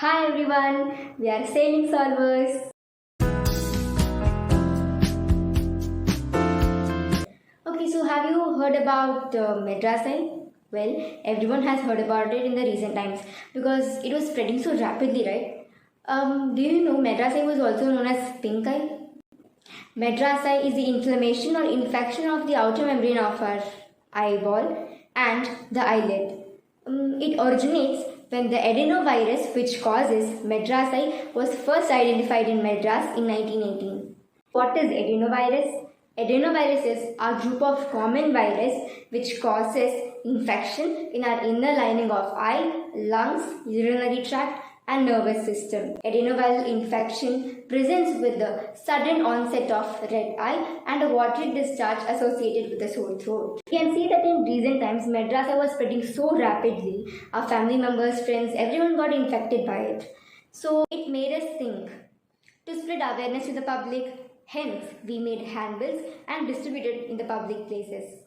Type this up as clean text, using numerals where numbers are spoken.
Hi everyone, we are sailing solvers. Okay, so have you heard about MADRAS EYE? Well, everyone has heard about it in the recent times because it was spreading so rapidly, right? Do you know MADRAS EYE was also known as pink eye? MADRAS EYE is the inflammation or infection of the outer membrane of our eyeball and the eyelid. It originates when the adenovirus, which causes MADRAS EYE, was first identified in Madras in 1918. What is adenovirus? Adenoviruses are a group of common virus which causes infection in our inner lining of eye, lungs, urinary tract and nervous system. Adenoviral infection presents with the sudden onset of red eye and a watery discharge associated with a sore throat. We can see that in recent times, MADRAS EYE was spreading so rapidly. Our family members, friends, everyone got infected by it. So it made us think to spread awareness to the public. Hence, we made handbills and distributed in the public places.